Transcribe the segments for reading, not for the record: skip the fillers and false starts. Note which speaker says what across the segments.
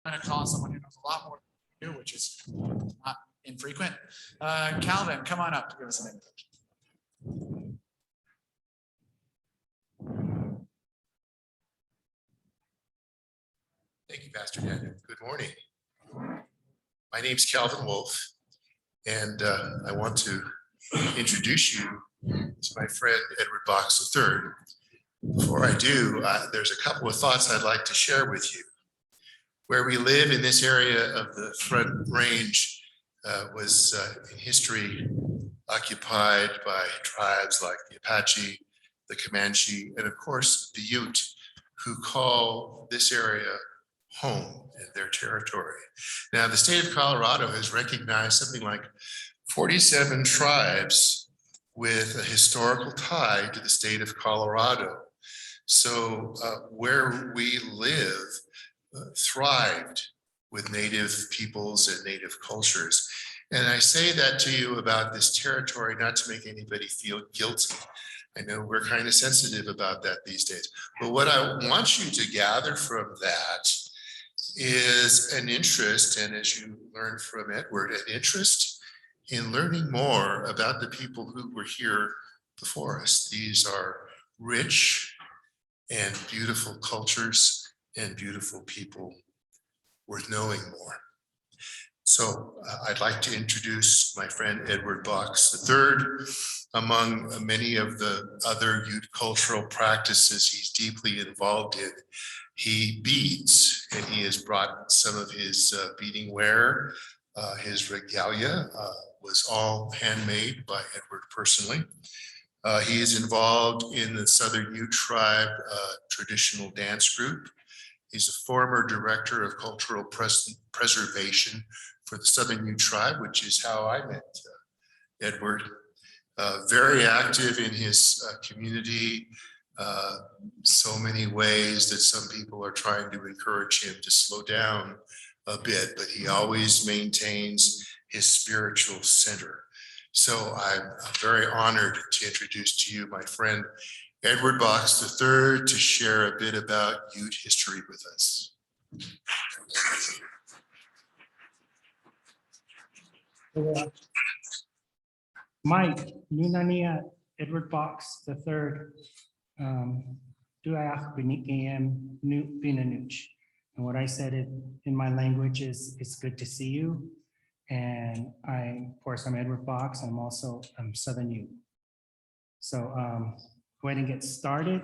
Speaker 1: going to call on someone who knows a lot more than you, which is not infrequent. Calvin, come on up to give us an introduction.
Speaker 2: Thank you, Pastor Daniel. Good morning. My name is Calvin Wolf, and I want to introduce you to my friend Edward Box III. Before I do, there's a couple of thoughts I'd like to share with you. Where we live in this area of the Front Range was in history occupied by tribes like the Apache, the Comanche, and of course the Ute, who call this area home in their territory. Now, the state of Colorado has recognized something like 47 tribes with a historical tie to the state of Colorado. So where we live thrived with native peoples and native cultures. And I say that to you about this territory, not to make anybody feel guilty. I know we're kind of sensitive about that these days. But what I want you to gather from that is an interest, and as you learned from Edward, an interest in learning more about the people who were here before us. These are rich and beautiful cultures and beautiful people worth knowing more. So I'd like to introduce my friend Edward Box III. Among many of the other Ute cultural practices he's deeply involved in, he beads, and he has brought some of his beading ware. His regalia was all handmade by Edward personally. He is involved in the Southern Ute Tribe traditional dance group. He's a former director of cultural preservation for the Southern Ute Tribe, which is how I met Edward. Very active in his community, so many ways that some people are trying to encourage him to slow down a bit, but he always maintains his spiritual center. So I'm very honored to introduce to you my friend Edward Box III to share a bit about Ute history with us.
Speaker 3: Mike, Nunania Edward Box III, Duayach Binikim Nu Binanuch. And what I said in my language is, it's good to see you. And of course, I'm Edward Box, and I'm also Southern Ute. So go ahead and get started.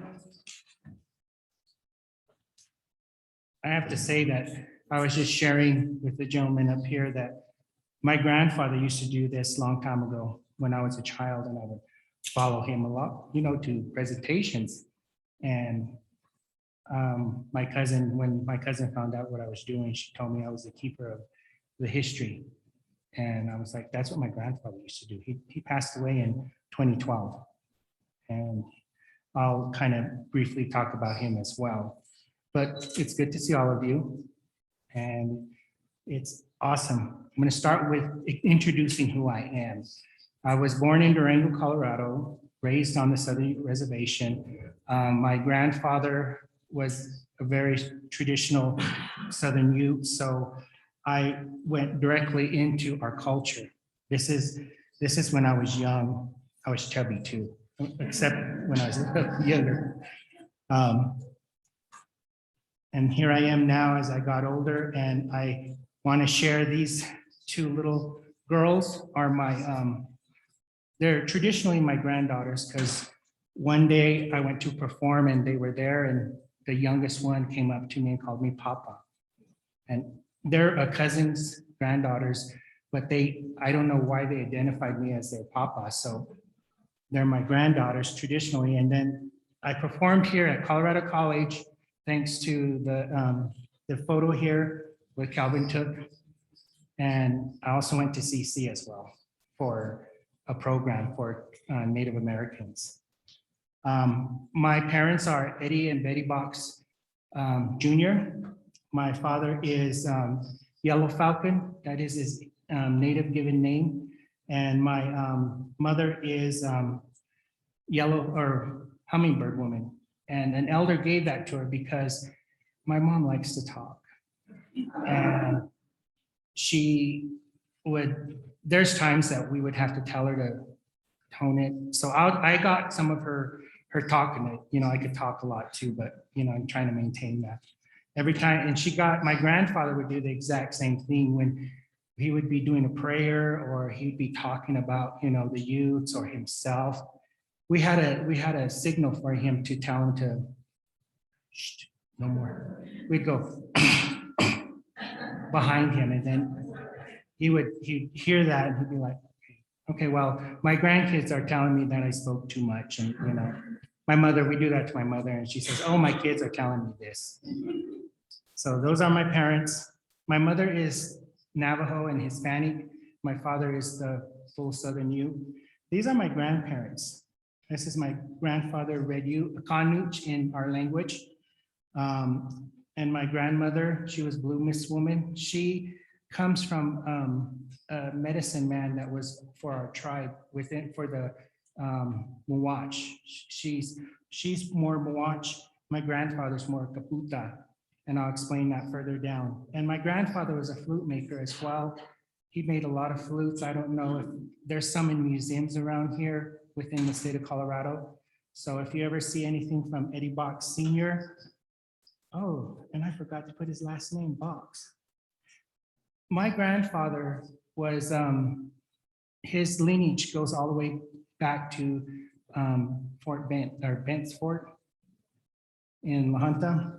Speaker 3: I have to say that I was just sharing with the gentleman up here that my grandfather used to do this long time ago when I was a child, and I would follow him a lot, to presentations. And when my cousin found out what I was doing, she told me I was the keeper of the history. And I was like, that's what my grandfather used to do. He passed away in 2012. And I'll kind of briefly talk about him as well. But it's good to see all of you. And it's awesome. I'm going to start with introducing who I am. I was born in Durango, Colorado, raised on the Southern Reservation. My grandfather was a very traditional Southern Ute, so I went directly into our culture. This is when I was young. I was chubby too, except when I was younger. And here I am now as I got older, and I want to share these two little girls are they're traditionally my granddaughters, because one day I went to perform and they were there, and the youngest one came up to me and called me Papa. And they're a cousin's granddaughters, but I don't know why they identified me as their Papa. So they're my granddaughters traditionally. And then I performed here at Colorado College, thanks to the photo here what Calvin took. And I also went to CC as well for a program for Native Americans. My parents are Eddie and Betty Box Jr. My father is Yellow Falcon, that is his native given name. And my mother is Yellow or Hummingbird Woman. And an elder gave that to her because my mom likes to talk. And she would, there's times that we would have to tell her to tone it. So I got some of her talking. I could talk a lot too, but I'm trying to maintain that every time. And my grandfather would do the exact same thing when he would be doing a prayer or he'd be talking about, the Utes or himself. We had a signal for him to tell him to, shh, no more. We'd go behind him, and then he'd hear that and he'd be like, okay, well, my grandkids are telling me that I spoke too much. And, my mother, we do that to my mother, and she says, oh, my kids are telling me this. So those are my parents. My mother is Navajo and Hispanic. My father is the full Southern Ute. These are my grandparents. This is my grandfather, Red Ute, Kanuch in our language. And my grandmother, she was Blue Miss Woman. She comes from a medicine man that was for our tribe for the Muach. She's more Muach. My grandfather's more Caputa, and I'll explain that further down. And my grandfather was a flute maker as well. He made a lot of flutes. I don't know if there's some in museums around here within the state of Colorado. So if you ever see anything from Eddie Box Sr., oh, and I forgot to put his last name, Box. My grandfather was, his lineage goes all the way back to Fort Bent, or Bent's Fort in La Junta.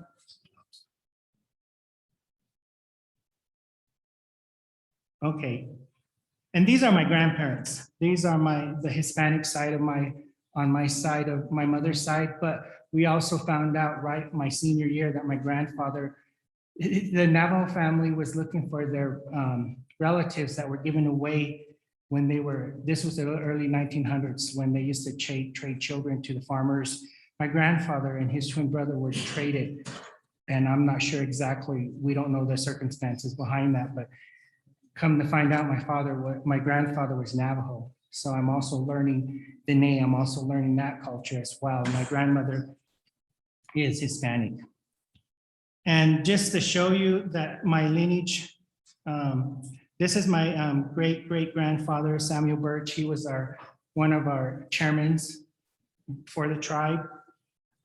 Speaker 3: Okay, and these are my grandparents. These are the Hispanic side of on my side of my mother's side, but we also found out right my senior year that my grandfather, the Navajo family was looking for their relatives that were given away when this was the early 1900s, when they used to trade children to the farmers. My grandfather and his twin brother were traded, and I'm not sure exactly, we don't know the circumstances behind that, but come to find out my grandfather was Navajo. So I'm also learning the name, I'm also learning that culture as well. My grandmother is Hispanic. And just to show you that my lineage, this is my great-great-grandfather, Samuel Birch. He was one of our chairmen for the tribe.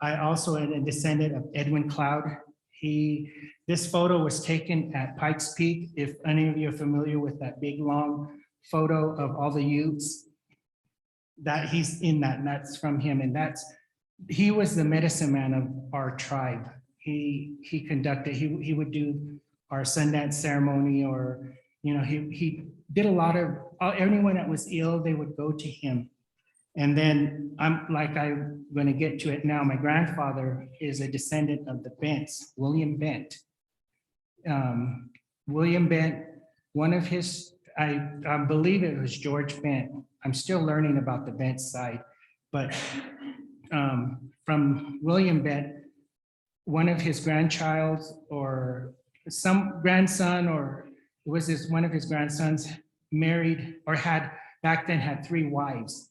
Speaker 3: I also am a descendant of Edwin Cloud. This photo was taken at Pikes Peak. If any of you are familiar with that big, long photo of all the Utes, that he's in that, and that's from him. And he was the medicine man of our tribe. He conducted, he would do our Sundance ceremony, or, he did a lot of, anyone that was ill, they would go to him. And then I'm going to get to it now. My grandfather is a descendant of the Bents, William Bent. William Bent, one of his, I believe it was George Bent. I'm still learning about the Bent side, but from William Bent, one of his grandchild or some grandson, or one of his grandsons married or back then had 3 wives.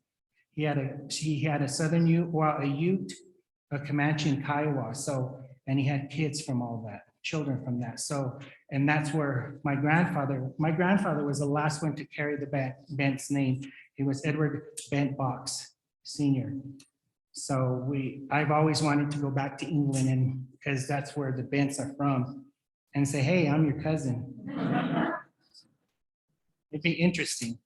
Speaker 3: He had a Southern Ute, a Ute, a Comanche, and Kiowa. And he had kids from all that, children from that. And that's where my grandfather was the last one to carry the Bent's name. He was Edward Bent Box Sr. So I've always wanted to go back to England, and because that's where the Bents are from, and say, hey, I'm your cousin. It'd be interesting,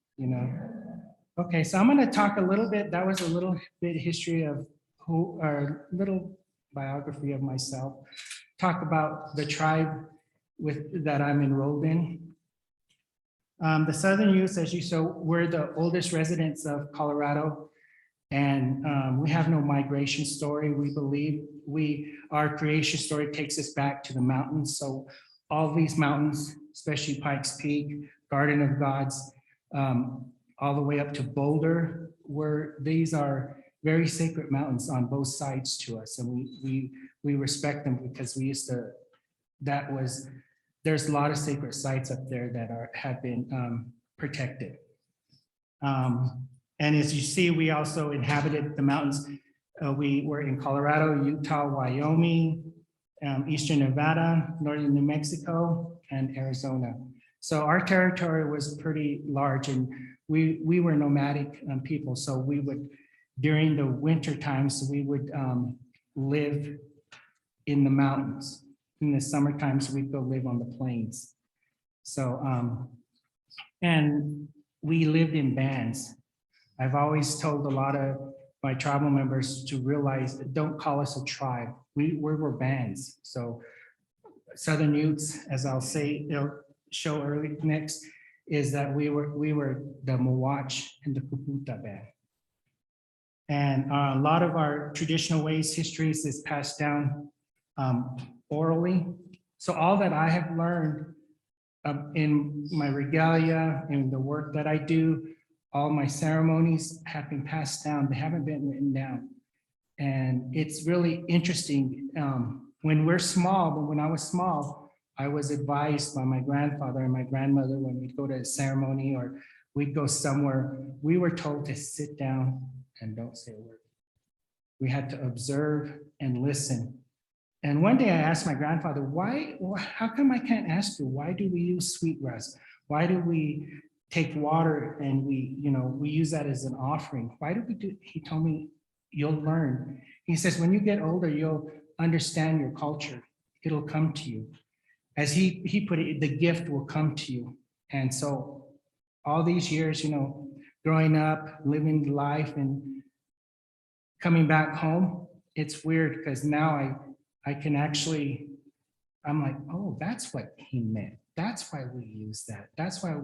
Speaker 3: Okay, so I'm going to talk a little bit. That was a little bit history of or little biography of myself. Talk about the tribe that I'm enrolled in. The Southern Utes, as you saw, we're the oldest residents of Colorado, and we have no migration story. We believe our creation story takes us back to the mountains. So all these mountains, especially Pikes Peak, Garden of Gods, all the way up to Boulder, these are very sacred mountains on both sides to us, and we respect them because there's a lot of sacred sites up there that have been protected. And as you see, we also inhabited the mountains. We were in Colorado, Utah, Wyoming, eastern Nevada, northern New Mexico, and Arizona. So our territory was pretty large, and we were nomadic people. So we would, during the winter times, we would live in the mountains. In the summer times, we'd go live on the plains. So, and we lived in bands. I've always told a lot of my tribal members to realize that don't call us a tribe. We were bands. So Southern Utes, as I'll say, show early next, is that we were the Mwach and the Kuputa band. And a lot of our traditional ways, histories is passed down orally. So all that I have learned in my regalia, in the work that I do, all my ceremonies have been passed down. They haven't been written down. And it's really interesting. When we're small, but when I was small, I was advised by my grandfather and my grandmother when we'd go to a ceremony or we'd go somewhere, we were told to sit down and don't say a word. We had to observe and listen. And one day I asked my grandfather, how come I can't ask you, why do we use sweetgrass? Why do we take water and we use that as an offering? Why do we do? He told me, you'll learn. He says, when you get older, you'll understand your culture. It'll come to you. As he put it, the gift will come to you. And so all these years, growing up, living life and coming back home, it's weird because now I can actually, I'm like, oh, that's what he meant. That's why we use that. That's why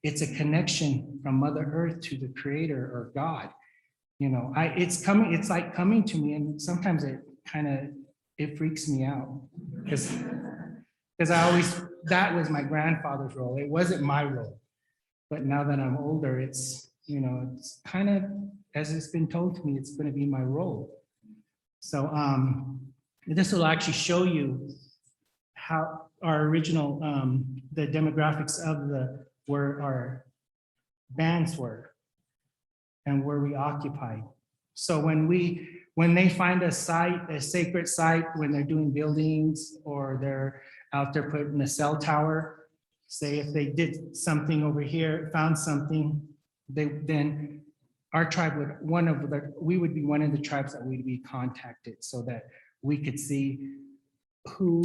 Speaker 3: it's a connection from Mother Earth to the Creator or God. It's like coming to me, and sometimes it freaks me out because that was my grandfather's role. It wasn't my role. But now that I'm older, it's kind of, as it's been told to me, it's going to be my role. So this will actually show you how our original, the demographics of where our bands were and where we occupied. So when they find a site, a sacred site, when they're doing buildings or they're out there putting a cell tower, say if they did something over here, found something, then our tribe we would be one of the tribes that would be contacted so that we could see who,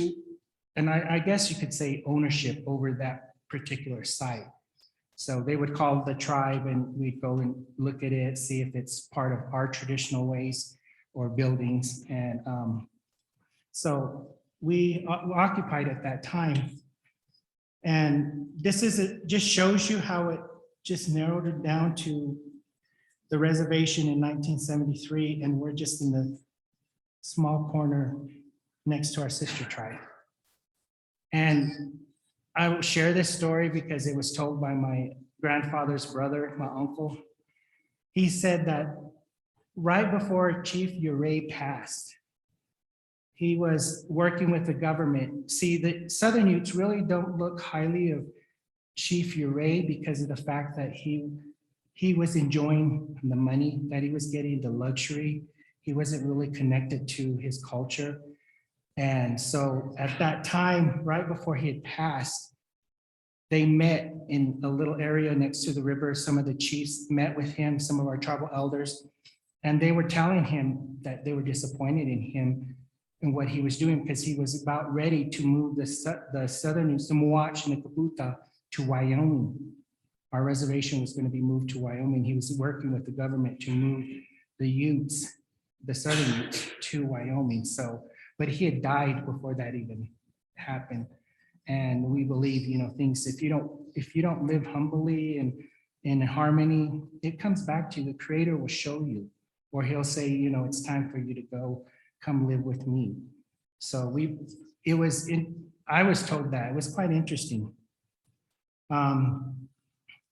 Speaker 3: and I guess you could say ownership over that particular site. So they would call the tribe and we'd go and look at it, see if it's part of our traditional ways or buildings. And so we occupied at that time. And this just shows you how it just narrowed it down to the reservation in 1973, and we're just in the small corner next to our sister tribe. And I will share this story because it was told by my grandfather's brother, my uncle. He said that right before Chief Ute passed, he was working with the government. See, the Southern Utes really don't look highly of Chief Ute because of the fact that he was enjoying the money that he was getting, the luxury. He wasn't really connected to his culture. And so at that time, right before he had passed, they met in a little area next to the river. Some of the chiefs met with him, some of our tribal elders, and they were telling him that they were disappointed in him and what he was doing because he was about ready to move the Southern Utes, the Mwach and the Kuputa, to Wyoming. Our reservation was going to be moved to Wyoming. He was working with the government to move the Utes, the Southern Utes, to Wyoming. So, but he had died before that even happened. And we believe, things, if you don't live humbly and in harmony, it comes back to you. The Creator will show you, or he'll say, it's time for you to go, come live with me. So I was told that. It was quite interesting.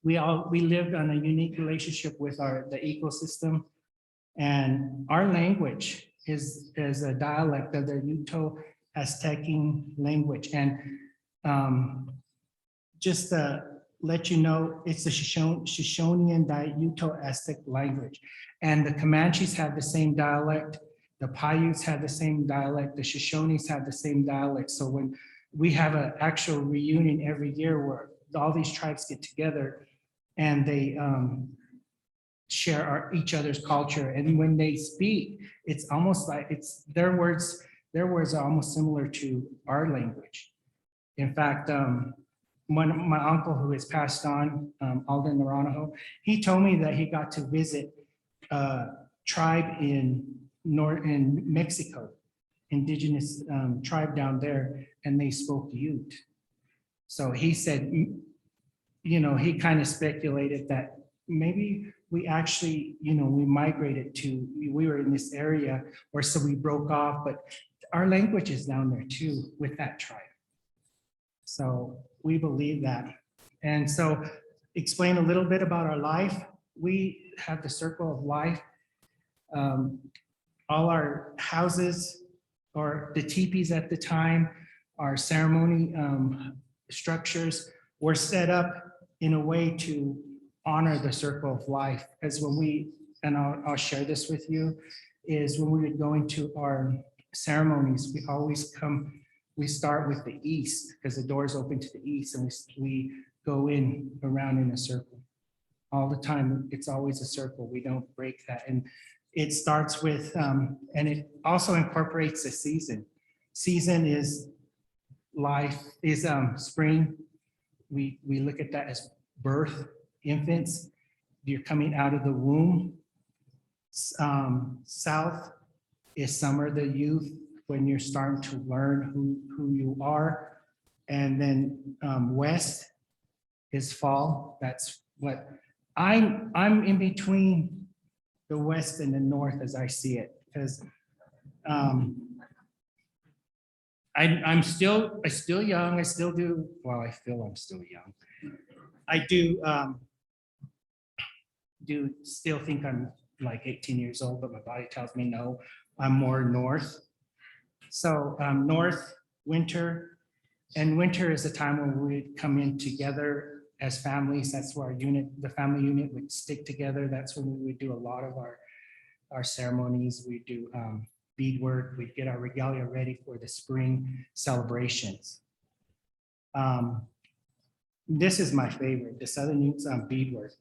Speaker 3: We lived on a unique relationship with the ecosystem, and our language is a dialect of the Ute Aztecian language. And just to let you know, it's the Shoshonean Ute Aztec language. And the Comanches have the same dialect. The Paiutes have the same dialect. The Shoshones have the same dialect. So we have an actual reunion every year where all these tribes get together and they share each other's culture. And when they speak, it's almost like it's their words are almost similar to our language. In fact, my uncle who has passed on, Alden Naranjo, he told me that he got to visit a tribe in Mexico, indigenous tribe down there, and they spoke Ute. So he said, he kind of speculated that maybe we actually, we migrated we were in this area, or so we broke off, but our language is down there too with that tribe. So we believe that. And so explain a little bit about our life. We have the circle of life. All our houses or the teepees at the time, our ceremony structures were set up in a way to honor the circle of life. As when I'll share this with you, is when we would go into our ceremonies, we start with the east because the doors open to the east, and we go around in a circle. All the time, it's always a circle. We don't break that. And it starts with, and it also incorporates a season. Season is life, is spring. We look at that as birth, infants. You're coming out of the womb. South is summer, the youth, when you're starting to learn who you are. And then west is fall. That's what I'm in between the west and the north as I see it, because I'm still young. I still do, well, I feel I'm still young. I do still think I'm like 18 years old, but my body tells me no, I'm more north. So north, winter, and winter is a time when we'd come in together as families. That's where the family unit would stick together. That's when we would do a lot of our ceremonies. We do beadwork. We'd get our regalia ready for the spring celebrations. This is my favorite, the Southern Utes beadwork.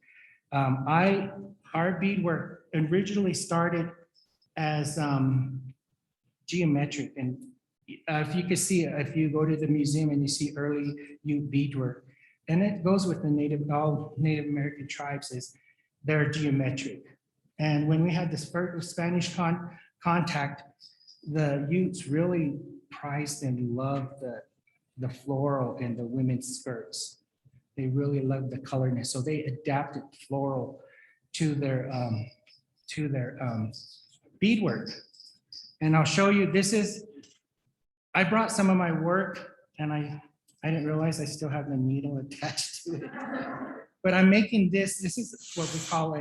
Speaker 3: Our beadwork originally started as geometric, and if you can see, if you go to the museum and you see early Ute beadwork, and it goes with the all Native American tribes, is they're geometric. And when we had this first Spanish contact, the Utes really prized and loved the floral in the women's skirts. They really loved the colorness, so they adapted floral to their beadwork. And I'll show you, I brought some of my work, and I didn't realize I still have the needle attached to it. But I'm making this is what we call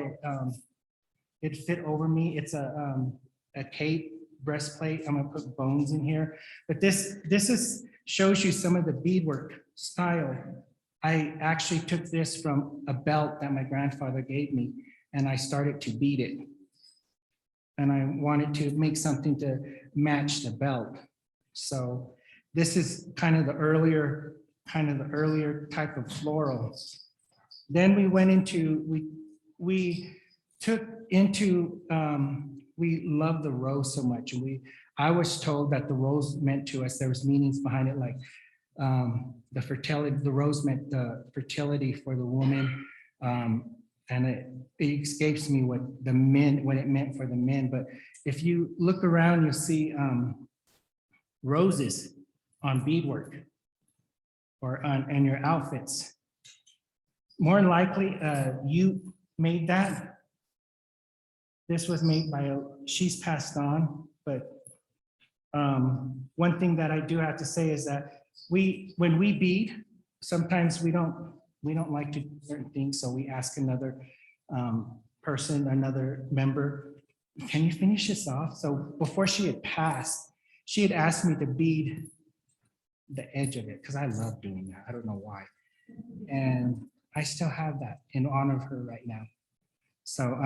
Speaker 3: it fit over me. It's a cape breastplate. I'm gonna put bones in here. But this shows you some of the beadwork style. I actually took this from a belt that my grandfather gave me, and I started to bead it. And I wanted to make something to match the belt. So this is kind of the earlier type of floral. Then we went into, we love the rose so much. And I was told that the rose meant to us, there was meanings behind it, like the fertility, the rose meant the fertility for the woman. And it escapes me what it meant for the men. But if you look around, you'll see roses on beadwork or on your outfits. More than likely, you made that. This was made by she's passed on. But one thing that I do have to say is that when we bead, sometimes we don't like to do certain things, so we ask another person, another member, can you finish this off? So before she had passed, she had asked me to bead the edge of it, because I love doing that. I don't know why. And I still have that in honor of her right now. So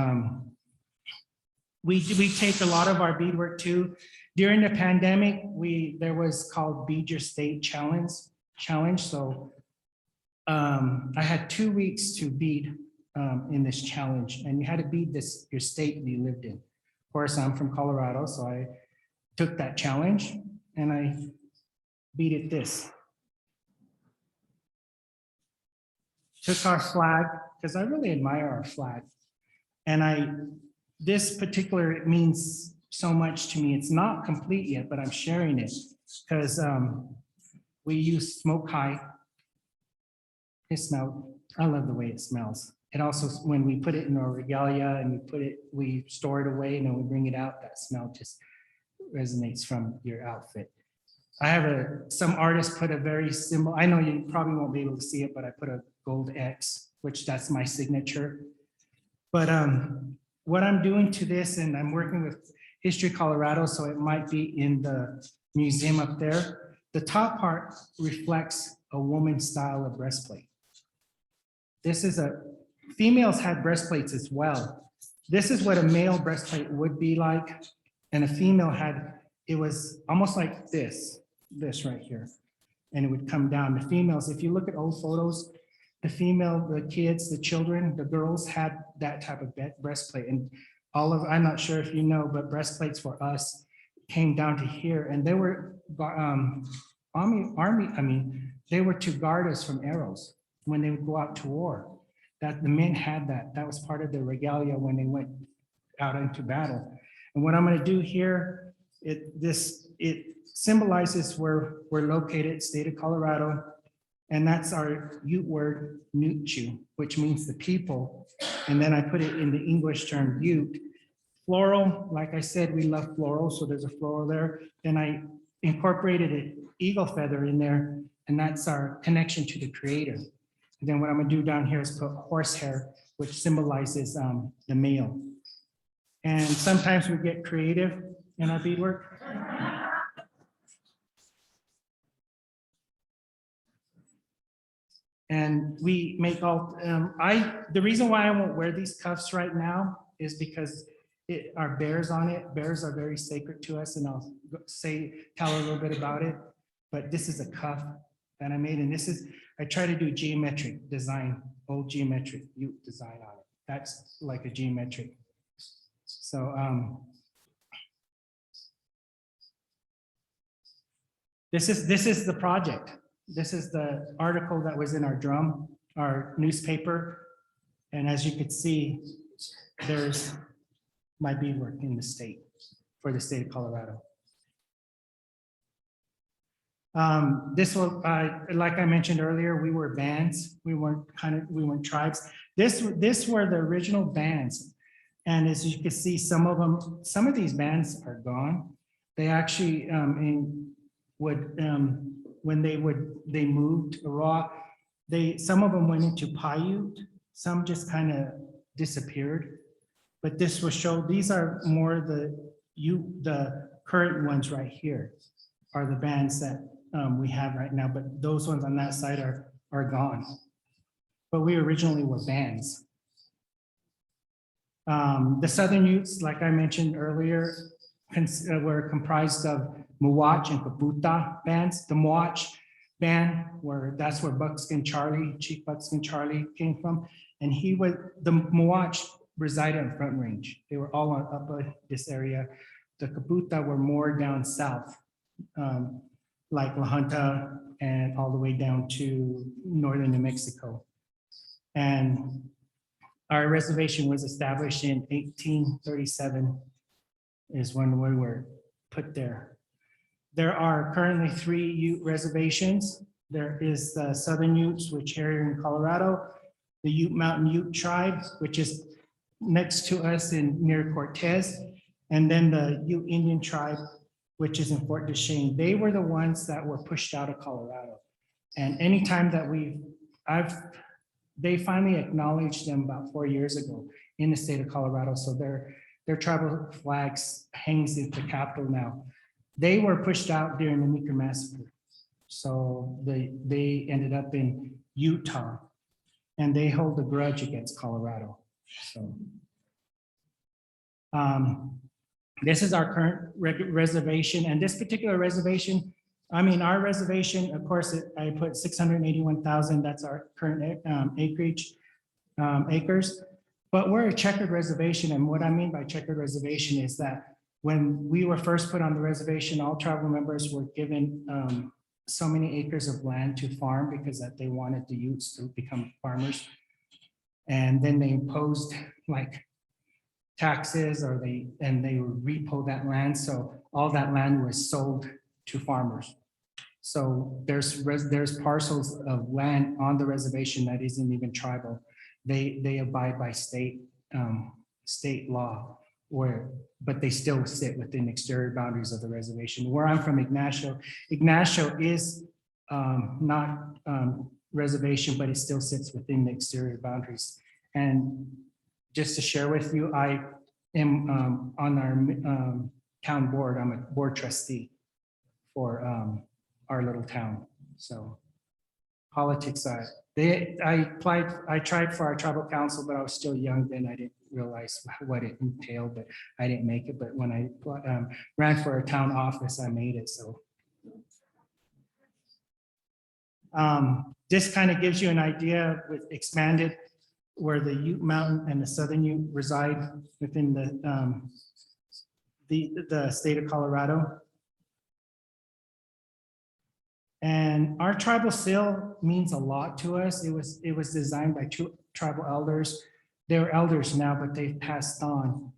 Speaker 3: we take a lot of our beadwork too, During the pandemic, there was called Beat Your State Challenge. So I had 2 weeks to beat in this challenge, and you had to beat your state that you lived in. Of course, I'm from Colorado, so I took that challenge and I beat it this. Took our flag, because I really admire our flag. And this particular, it means so much to me. It's not complete yet, but I'm sharing it because we use smoke high. It smelled, I love the way it smells. It also, when we put it in our regalia and we store it away and then we bring it out, that smell just resonates from your outfit. I have some artists put a very symbol. I know you probably won't be able to see it, but I put a gold X, which that's my signature. But what I'm doing to this, and I'm working with History Colorado, so it might be in the museum up there. The top part reflects a woman's style of breastplate. Females had breastplates as well. This is what a male breastplate would be like. And a female it was almost like this right here. And it would come down. The females, if you look at old photos, the kids, the children, the girls had that type of breastplate. And I'm not sure if you know, but breastplates for us came down to here. And they were they were to guard us from arrows when they would go out to war. That the men had that was part of their regalia when they went out into battle. And what I'm going to do here, it symbolizes where we're located, state of Colorado, and that's our Ute word, Nuchu, which means the people. And then I put it in the English term Ute. Floral, like I said, we love floral, so there's a floral there. Then I incorporated an eagle feather in there, and that's our connection to the Creator. And then what I'm gonna do down here is put horsehair, which symbolizes the male. And sometimes we get creative in our beadwork. And we make the reason why I won't wear these cuffs right now is because our bears on it. Bears are very sacred to us, and I'll tell a little bit about it. But this is a cuff that I made, and I try to do geometric design, old geometric Ute design on it. That's like a geometric. So this is the project. This is the article that was in our newspaper. And as you could see, there's my beadwork in the state, for the state of Colorado. This was, like I mentioned earlier, we were bands. We weren't tribes. This were the original bands. And as you can see, some of these bands are gone. They actually, when they moved raw, some of them went into Paiute, some just kind of disappeared. But this will show, these are more the current ones right here are the bands that we have right now, but those ones on that side are gone. But we originally were bands. The Southern Utes, like I mentioned earlier, were comprised of Muwach and Kaputa bands. The Muwach band, that's where Chief Buckskin Charlie came from. And the Muwach resided on Front Range. They were all up this area. The Kaputa were more down south, like La Junta and all the way down to northern New Mexico. And our reservation was established in 1837 is when we were put there. There are currently 3 Ute reservations. There is the Southern Utes, which are here in Colorado, the Ute Mountain Ute tribe, which is next to us near Cortez, and then the Ute Indian tribe, which is in Fort Duchesne. They were the ones that were pushed out of Colorado. And anytime that they finally acknowledged them about 4 years ago in the state of Colorado. So their tribal flags hangs at the Capitol now. They were pushed out during the Meeker Massacre. So they ended up in Utah, and they hold a grudge against Colorado. So This is our current reservation, and this particular reservation, I mean, our reservation, of course, I put 681,000, that's our current acreage, acres. But we're a checkered reservation, and what I mean by checkered reservation is that when we were first put on the reservation, all tribal members were given so many acres of land to farm because that they wanted the Utes to become farmers. And then they imposed like taxes, or they would repo that land. So all that land was sold to farmers. So there's parcels of land on the reservation that isn't even tribal. They abide by state law, but they still sit within exterior boundaries of the reservation. Where I'm from, Ignacio is not reservation, but it still sits within the exterior boundaries. And just to share with you, I am on our town board. I'm a board trustee for our little town. So politics, I tried for our tribal council, but I was still young then. I didn't realize what it entailed, but I didn't make it. But when I ran for a town office, I made it. So this kind of gives you an idea with expanded where the Ute Mountain and the Southern Ute reside within the state of Colorado. And our tribal seal means a lot to us. It was designed by two tribal elders. They're elders now, but they've passed on.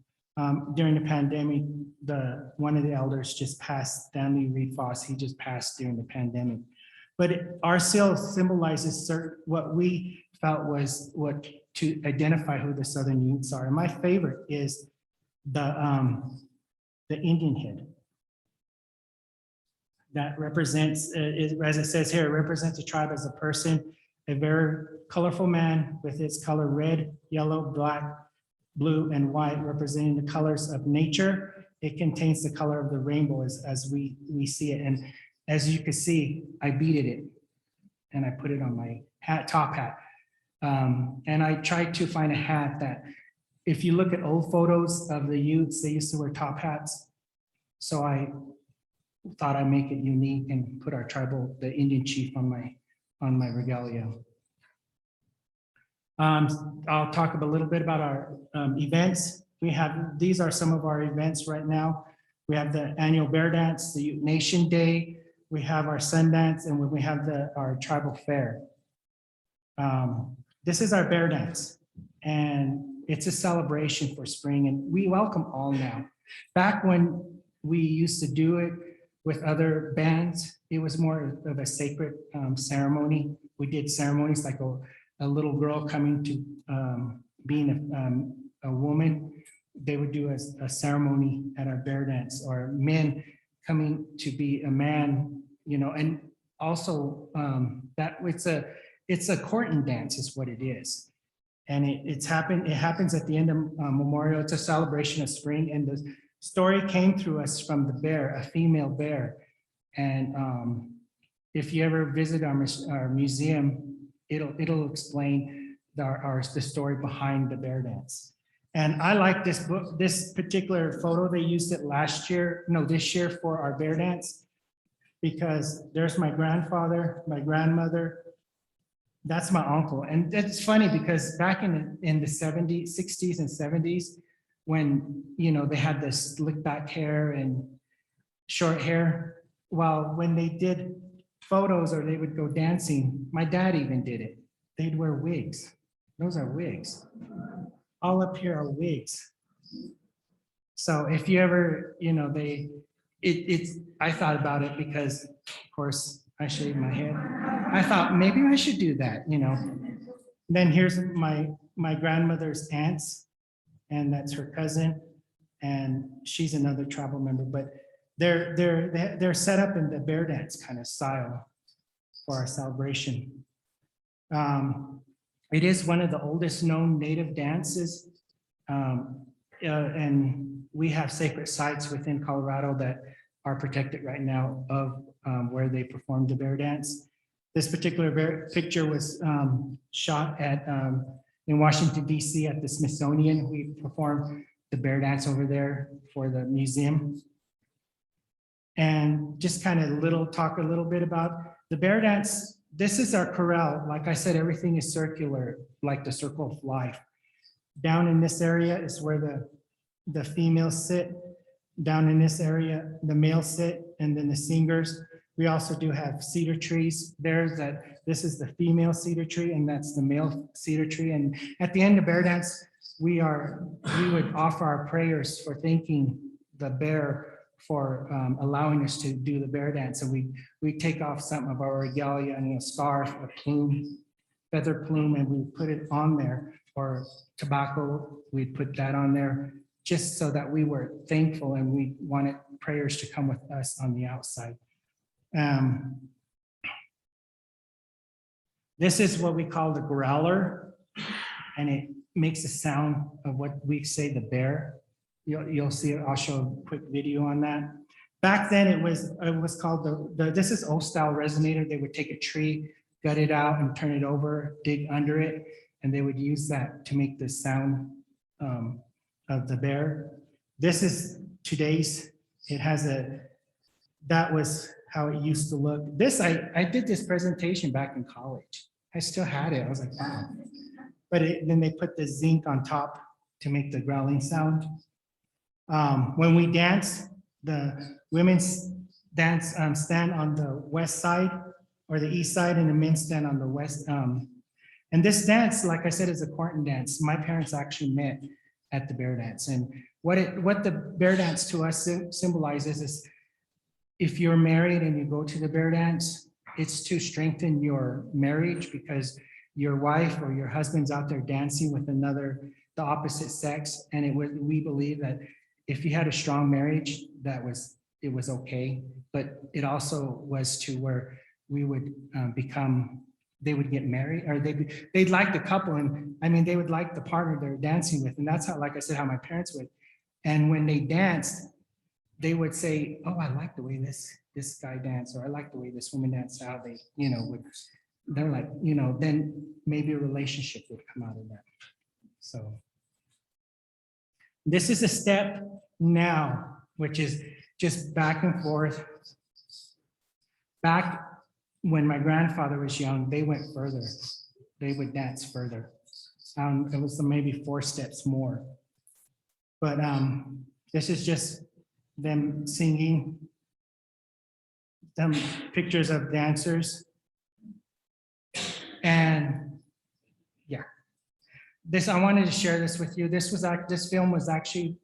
Speaker 3: During the pandemic, one of the elders just passed, Stanley Reed Foss, he just passed during the pandemic. But our seal symbolizes what we felt was what to identify who the Southern Utes are. And my favorite is the Indian head. That represents, as it says here, it represents a tribe as a person, a very colorful man with its color red, yellow, black, blue, and white, representing the colors of nature. It contains the color of the rainbow as we see it. And as you can see, I beaded it and I put it on my top hat. And I tried to find a hat that, if you look at old photos of the Utes, they used to wear top hats. So I thought I'd make it unique and put our tribal, the Indian chief on my regalia. I'll talk a little bit about our events. These are some of our events right now. We have the annual bear dance, the Ute Nation Day. We have our sun dance, and we have our tribal fair. This is our bear dance, and it's a celebration for spring, and we welcome all now. Back when we used to do it with other bands, it was more of a sacred ceremony. We did ceremonies like a little girl coming to being a woman. They would do a ceremony at our bear dance, or men coming to be a man, and also that it's a courting dance is what it is. And it happens at the end of Memorial. It's a celebration of spring, and the story came through us from the bear, a female bear. And if you ever visit our museum, it'll explain the story behind the bear dance. And I like this particular photo. They used it this year for our bear dance, because there's my grandfather, my grandmother. That's my uncle. And it's funny because back in the 70s, 60s and 70s, when, they had this slick back hair and short hair, when they did photos or they would go dancing, my dad even did it. They'd wear wigs. Those are wigs. All up here are wigs. So if you ever, I thought about it because, of course, I shaved my head. I thought maybe I should do that, Then here's my grandmother's aunts, and that's her cousin, and she's another tribal member. But they're set up in the bear dance kind of style for our celebration. It is one of the oldest known native dances, and we have sacred sites within Colorado that are protected right now of where they performed the bear dance. This particular picture was shot in Washington, D.C. at the Smithsonian. We performed bear dance over there for the museum. And just kind of talk a little bit about the bear dance. This is our corral. Like I said, everything is circular, like the circle of life. Down in this area is where the females sit. Down in this area, the males sit, and then the singers. We also do have cedar trees there. This is the female cedar tree, and that's the male cedar tree. And at the end of bear dance, we would offer our prayers for thanking the bear for allowing us to do the bear dance. And we take off some of our regalia and a scarf, a plume, feather plume, and we put it on there. Or tobacco, we'd put that on there just so that we were thankful and we wanted prayers to come with us on the outside. This is what we call the growler, and it makes a sound of what we say the bear. You'll see it. I'll show a quick video on that. Back then it was called this is old style resonator. They would take a tree, gut it out and turn it over, dig under it, and they would use that to make the sound of the bear. This is today's. That was how it used to look. I did this presentation back in college. I still had it. I was like, wow. But then they put the zinc on top to make the growling sound. When we dance, the women's dance stand on the west side or the east side, and the men stand on the west. And this dance, like I said, is a courting dance. My parents actually met at the bear dance. And what the bear dance to us symbolizes is if you're married and you go to the bear dance, it's to strengthen your marriage because your wife or your husband's out there dancing with the opposite sex. And we believe that if you had a strong marriage, it was okay. But it also was to where we would they would get married, or they'd like the couple, and I mean they would like the partner they're dancing with, and that's how, like I said, how my parents would. And when they danced, they would say, "Oh, I like the way this guy danced," or "I like the way this woman danced." How they, they're like, then maybe a relationship would come out of that. So this is a step now, which is just back and forth. Back when my grandfather was young, they went further. They would dance further. It was maybe 4 steps more. But this is just them singing, them pictures of dancers. And yeah, I wanted to share this with you. This film was actually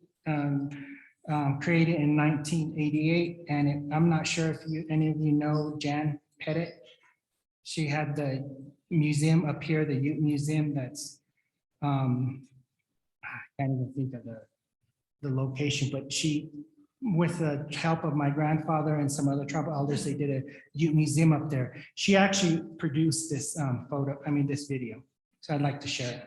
Speaker 3: created in 1988, and I'm not sure if any of you know Jan Pettit. She had the museum up here, the Ute Museum. That's I can't even think of the location, but she, with the help of my grandfather and some other tribal elders, they did a Ute Museum up there. She actually produced this this video. So I'd like to share it.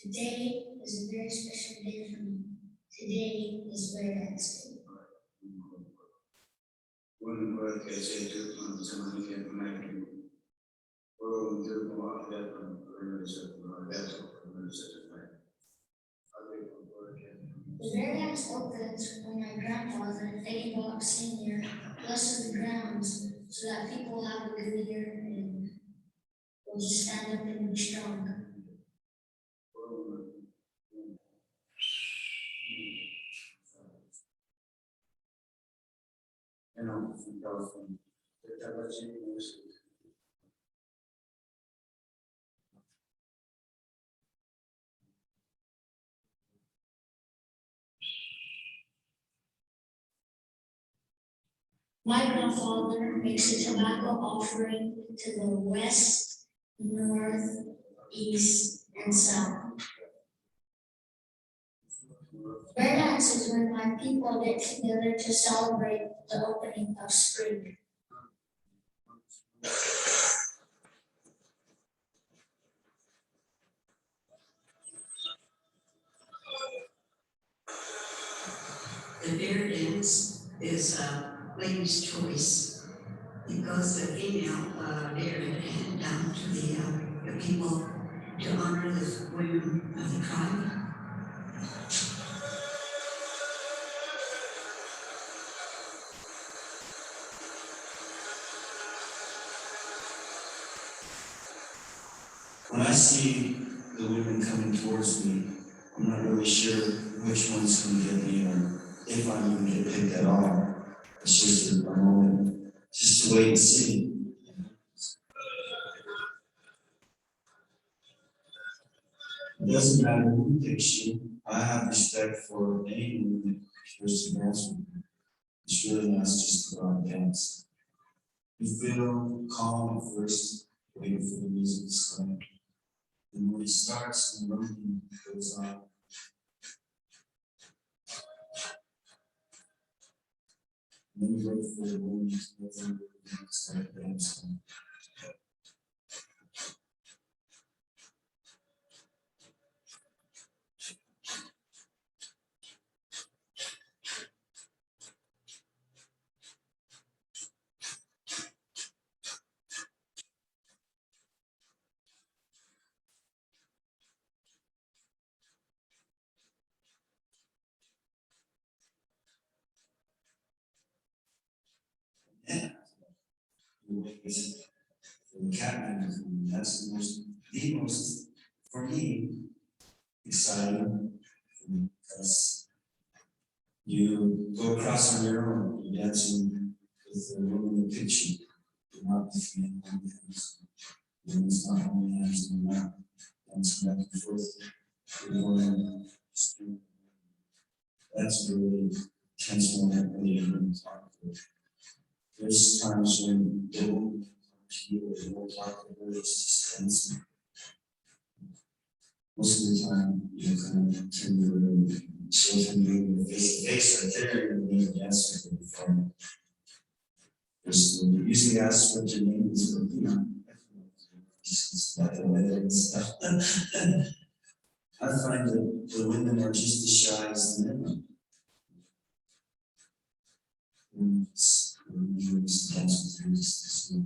Speaker 4: Today is a very special day for me. Today is Bear Dance Day. The Bear Dance opens when my grandfather, Eddie Bob Sr., blesses the grounds so that people have a good year and will just stand up and be strong. My grandfather makes a tobacco offering to the west, north, east, and south. Bear dance is when my people get together to celebrate the opening of spring.
Speaker 5: The bear dance is a lady's choice because the female bear had handed down to the people to honor the women of the tribe.
Speaker 6: When I see the women coming towards me, I'm not really sure which one's gonna get me or if I'm gonna get picked at all. It's just a moment, just to wait and see. It doesn't matter who picks you. I have respect for any woman that cares to dance with me. It's really nice just to go out and dance. You feel calm at first, waiting for the music to start. And when it starts, the rhythm goes on. And then you wait for the woman to start dancing. Yeah. You wait for the cat that's the most, for me, exciting. Because you go across on your own, you're dancing with the woman in the picture. You're not with me in one hands. It's not only hands in the mouth. Dancing back and forth. You're going to that's really tense when I really even talk to her. There's times when they won't talk to you or they won't talk to her, it's just dancing. Most of the time, you kind of turn your room, so from you face to face right there, and then you dance with them before. Just usually ask what your name is, but you know, just like the weather and stuff. I find that the women are just as shy as the men. Just dance with them, just to do.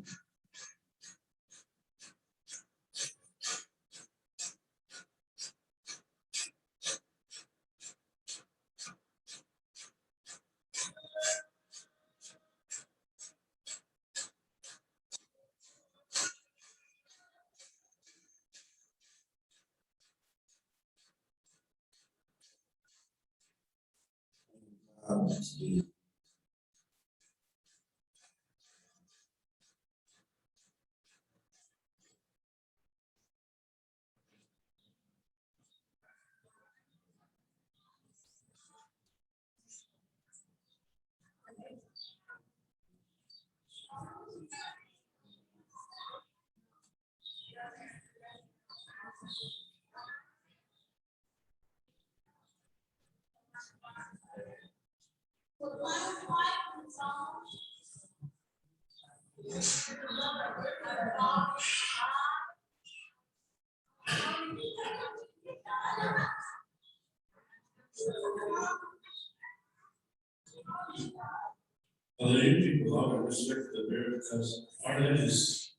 Speaker 7: Well, the Indian people love and respect the bear because our legends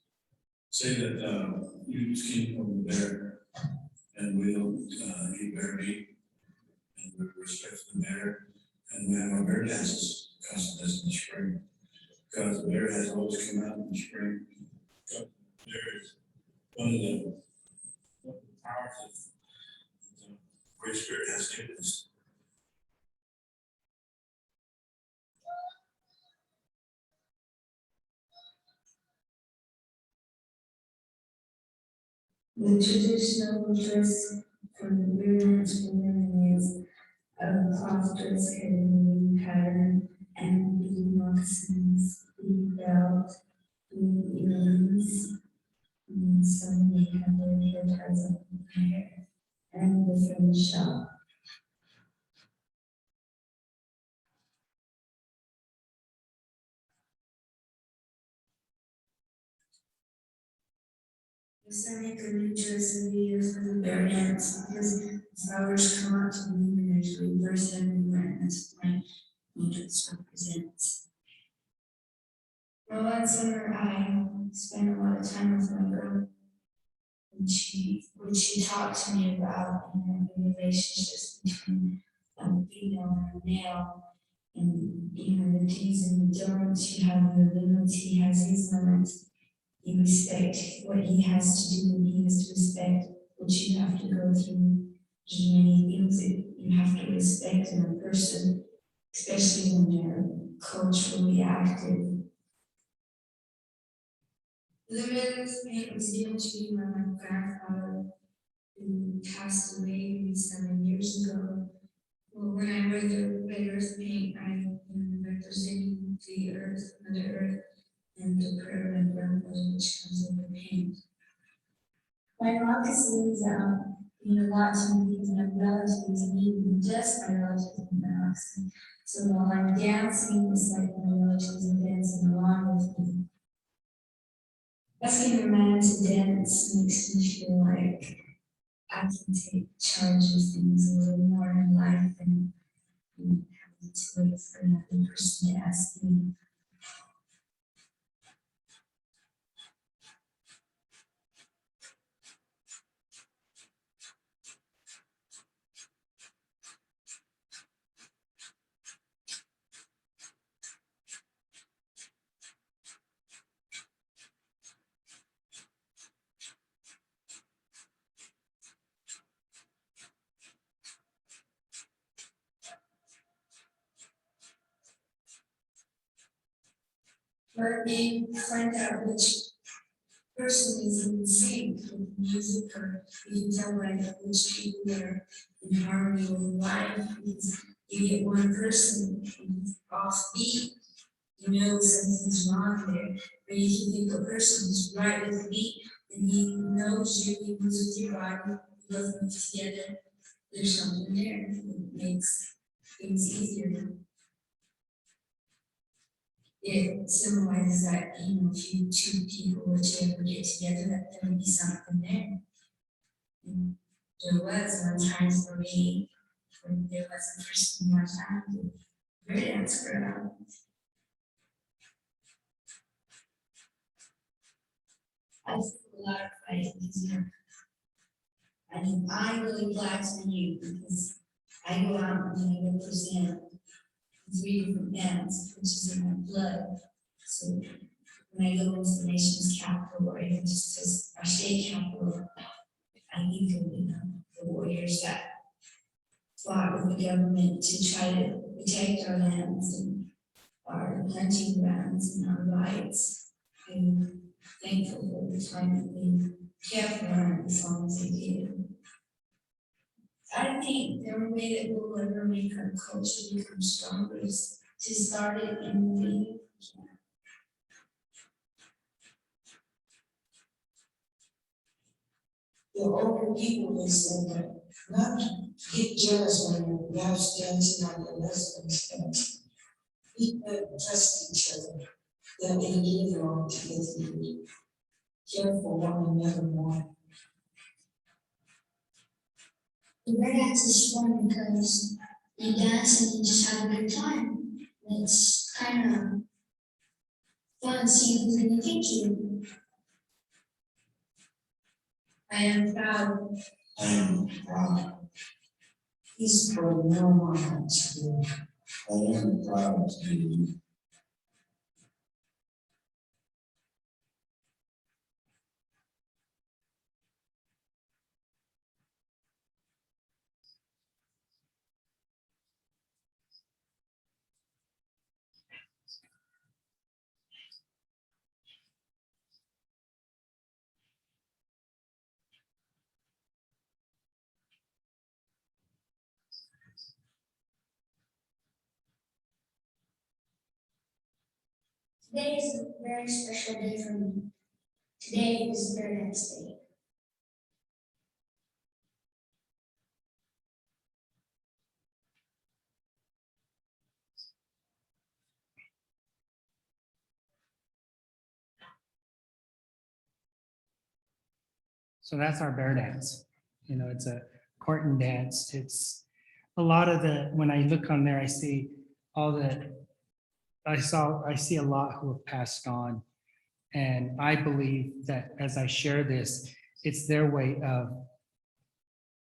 Speaker 7: say that Utes came from the bear, and we don't eat bear meat, and we respect the bear, and we have our bear dances because it's in the spring, because the bear has always come out in the spring. The bear is one of the powers that the Great Spirit has given us.
Speaker 8: The traditional dress for the women is a cloth dress carrying pattern and blue moccasins, blue belt, blue earrings. And some may have their hair ties up in their hair and the from shop. Yes, I make a new dress every year for the bear dance because flowers come out to bloom and there's rebirth everywhere, and that's what my new dress represents. Well, that summer I spent a lot of time with my girl. And she talked to me about, the relationships between a female and a male. And, the do's and the don'ts, you have your limits, he has his limits. You respect what he has to do, and he has to respect what you have to go through. There's many things that you have to respect in a person, especially when they're culturally active. The red earth paint was given to me by my grandfather, who passed away 7 years ago. Well, when I wear the red earth paint, I am representing the earth, Mother Earth, and the prayer of my grandfather, which comes in the paint. My moccasins, mean a lot to me because my relatives mean just my relatives in my moccasin. So while I'm dancing, it's like my relatives are dancing along with me. Asking a man to dance makes me feel like I can take charge of things a little more in life than having to wait for another person to ask me. Let me find out which person is in sync with music, or you can tell by which people are in harmony with life. Because you get one person who's off beat, you know something's wrong there. But if you get a person who's right with the beat, and he knows you, he moves with your body, you both move together, there's something there that makes things easier. It symbolizes that, if you two people were to ever get together, that there would be something there. And there was one time for me, when there was a person in my family, very answered. I feel a lot of pride because I'm really glad to you because I go out and I represent 3 different bands, which is in my blood. So when I go into the nation's capital, or even just as our state capital, I think of the warriors that fought with the government to try to protect our lands and our hunting grounds and our rights. I'm thankful for the time that they kept running as long as they did. I think the only way that we'll ever make our culture become stronger is to start it in the older people, they said that not get jealous when your wife's dancing on your husband's dance. People trust each other, that they live long together, care for one another more. The red dance is fun because you dance and you just have a good time. It's kind of fun seeing who's gonna kick you. I am proud. I am proud. He's for no one to do. I am proud to be.
Speaker 4: Today is a very special day for me. Today is Bear Dance Day.
Speaker 3: So that's our bear dance. You know, it's a courting dance. It's a lot of the, when I look on there, I see all the, I see a lot who have passed on. And I believe that as I share this, it's their way of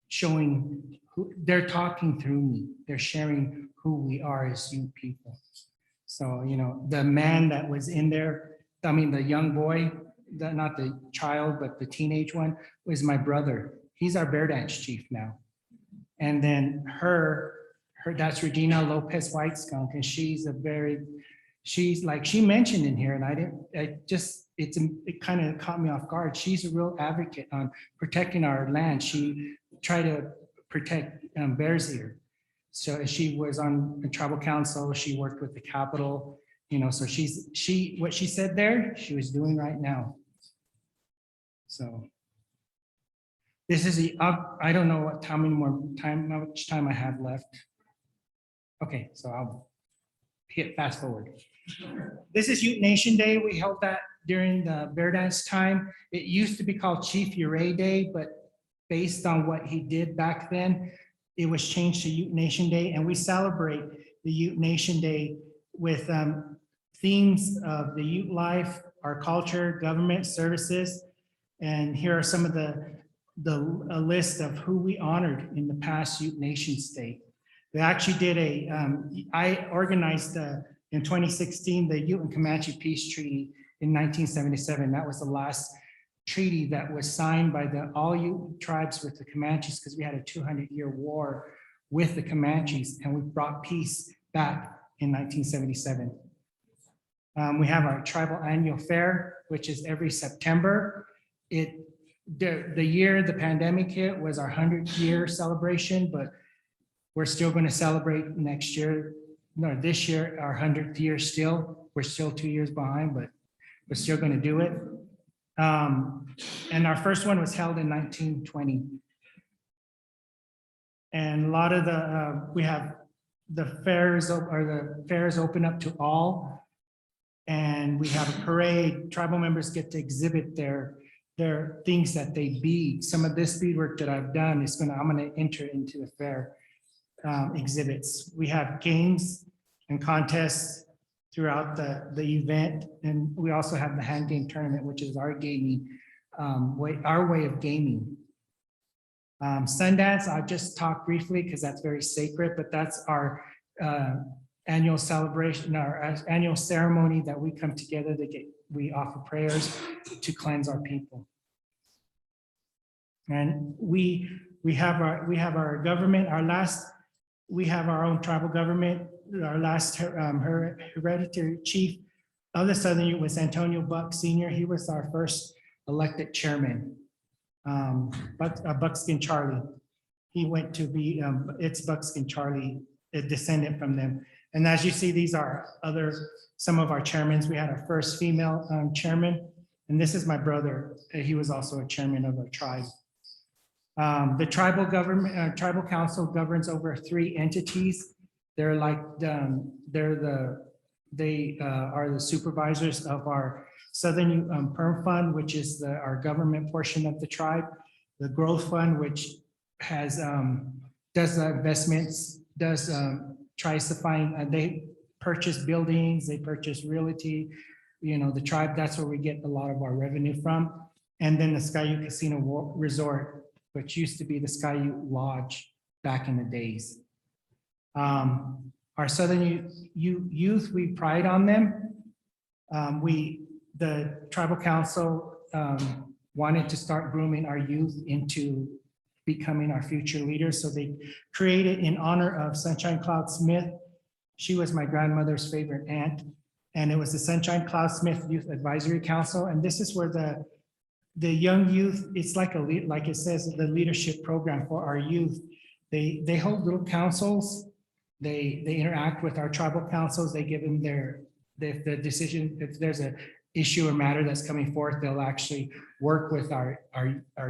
Speaker 3: showing who, they're talking through me. They're sharing who we are as you people. So, you know, the man that was in there, I mean, the young boy, not the child, but the teenage one, was my brother. He's our bear dance chief now. And then her, that's Regina Lopez White Skunk, and she's like, she mentioned in here, and it kind of caught me off guard. She's a real advocate on protecting our land. She tried to protect bears here. So she was on the tribal council. She worked with the Capitol, you know, so what she said there, she was doing right now. So this is I don't know how much time I have left. Okay, so I'll hit fast forward. This is Ute Nation Day. We held that during the bear dance time. It used to be called Chief Uray Day, but based on what he did back then, it was changed to Ute Nation Day, and we celebrate the Ute Nation Day with themes of the Ute life, our culture, government services, and here are some of a list of who we honored in the past Ute Nation State. We actually did I organized in 2016 the Ute and Comanche Peace Treaty in 1977. That was the last treaty that was signed by all Ute tribes with the Comanches, because we had a 200-year war with the Comanches, and we brought peace back in 1977. We have our tribal annual fair, which is every September. The year the pandemic hit was our 100th-year celebration, but we're still going to celebrate next year. No, this year, our 100th year still. We're still 2 years behind, but we're still going to do it. And our first one was held in 1920. And a lot of we have the fairs open up to all. And we have a parade. Tribal members get to exhibit their things that they bead. Some of this beadwork that I've done is I'm gonna enter into the fair exhibits. We have games and contests throughout the event. And we also have the hand game tournament, which is our gaming, our way of gaming. Sundance, I'll just talk briefly because that's very sacred, but that's our annual celebration, our annual ceremony that we come together we offer prayers to cleanse our people. And we have our government, we have our own tribal government. Our last hereditary chief of the Southern Ute was Antonio Buck Sr. He was our first elected chairman. Buckskin Charlie. He went to be, it's Buckskin Charlie, a descendant from them. And as you see, these are some of our chairmen. We had our first female chairman, and this is my brother. He was also a chairman of our tribe. The tribal government, tribal council governs over 3 entities. They're like, they are the supervisors of our Southern Perm Fund, which is our government portion of the tribe. The Growth Fund, which has does investments, tries to find, they purchase buildings, they purchase realty. You know, the tribe, that's where we get a lot of our revenue from. And then the Sky-Ute Casino Resort, which used to be the Sky-Ute Lodge back in the days. Our Southern youth, we pride on them. The tribal council wanted to start grooming our youth into becoming our future leaders. So they created in honor of Sunshine Cloud Smith. She was my grandmother's favorite aunt. And it was the Sunshine Cloud Smith Youth Advisory Council. And this is where the young youth, it's like like it says, the leadership program for our youth. They hold little councils. They interact with our tribal councils. They give them if the decision, if there's a issue or matter that's coming forth, they'll actually work with our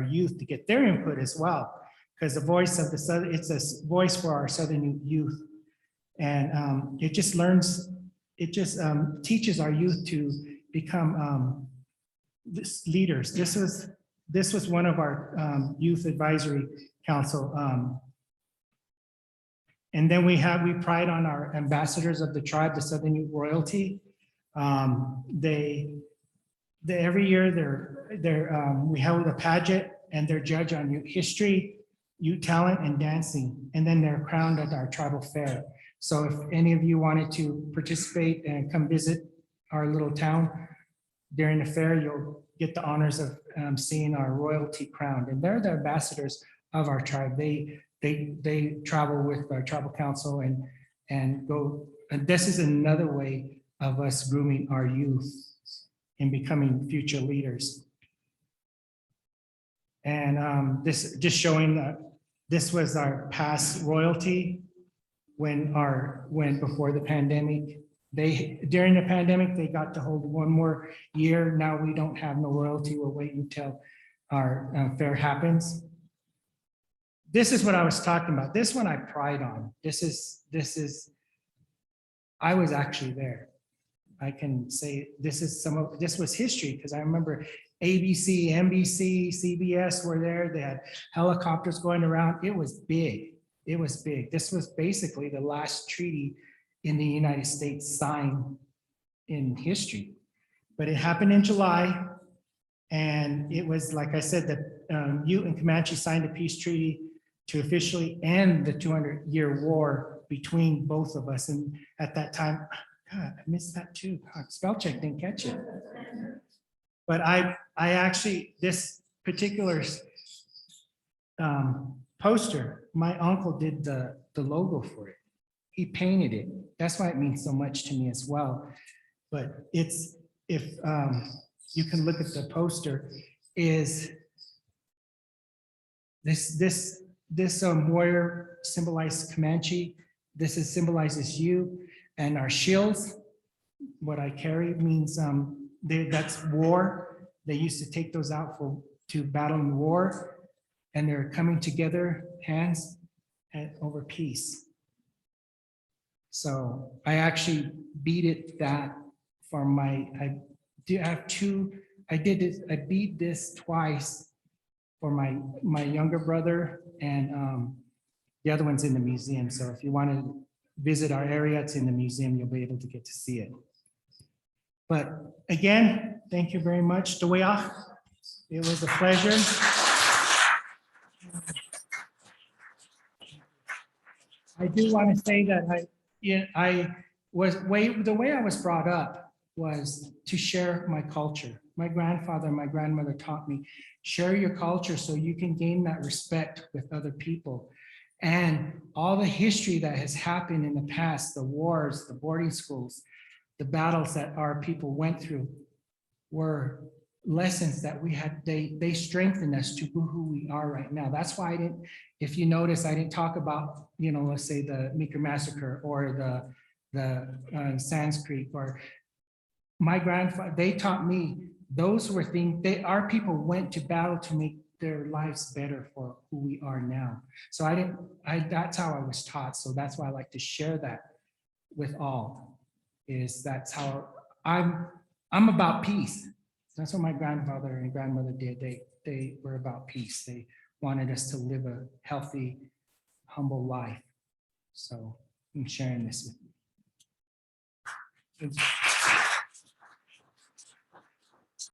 Speaker 3: youth to get their input as well. Because the voice of the Southern, it's a voice for our Southern youth. And it just teaches our youth to become leaders. This was one of our youth advisory council. And then we pride on our ambassadors of the tribe, the Southern Ute royalty. Every year we held a pageant and they're judged on Ute history, Ute talent, and dancing, and then they're crowned at our tribal fair. So if any of you wanted to participate and come visit our little town during the fair, you'll get the honors of seeing our royalty crowned. And they're the ambassadors of our tribe. They travel with our tribal council and go. And this is another way of us grooming our youth in becoming future leaders. And this just showing that this was our past royalty when before the pandemic. During the pandemic, they got to hold one more year. Now we don't have no royalty. We're waiting until our fair happens. This is what I was talking about. This one I pride on. This is, I was actually there. I can say this was history because I remember ABC, NBC, CBS were there. They had helicopters going around. It was big. It was big. This was basically the last treaty in the United States signed in history. But it happened in July. And it was, like I said, that Ute and Comanche signed a peace treaty to officially end the 200-year war between both of us. And at that time, God, I missed that too. God, spell check didn't catch it. But I actually, this particular poster, my uncle did the logo for it. He painted it. That's why it means so much to me as well. But it's, if you can look at the poster, is this warrior symbolizes Comanche. This symbolizes you, and our shields. What I carry means that's war. They used to take those out to battle in war, and they're coming together, hands over peace. So I actually beat it that for I beat this twice for my younger brother, and the other one's in the museum. So if you want to visit our area, it's in the museum. You'll be able to get to see it. But again, thank you very much, Dwayah. It was a pleasure. I do want to say that the way I was brought up was to share my culture. My grandfather and my grandmother taught me, share your culture so you can gain that respect with other people. And all the history that has happened in the past, the wars, the boarding schools, the battles that our people went through were lessons that we had. They strengthened us to who we are right now. That's why I didn't, if you notice, I didn't talk about, let's say the Meeker Massacre or the Sands Creek, or my grandfather. They taught me those were things our people went to battle to make their lives better for who we are now. So that's how I was taught. So that's why I like to share that with all, is that's how I'm about peace. That's what my grandfather and grandmother did. They were about peace. They wanted us to live a healthy, humble life. So I'm sharing this with you.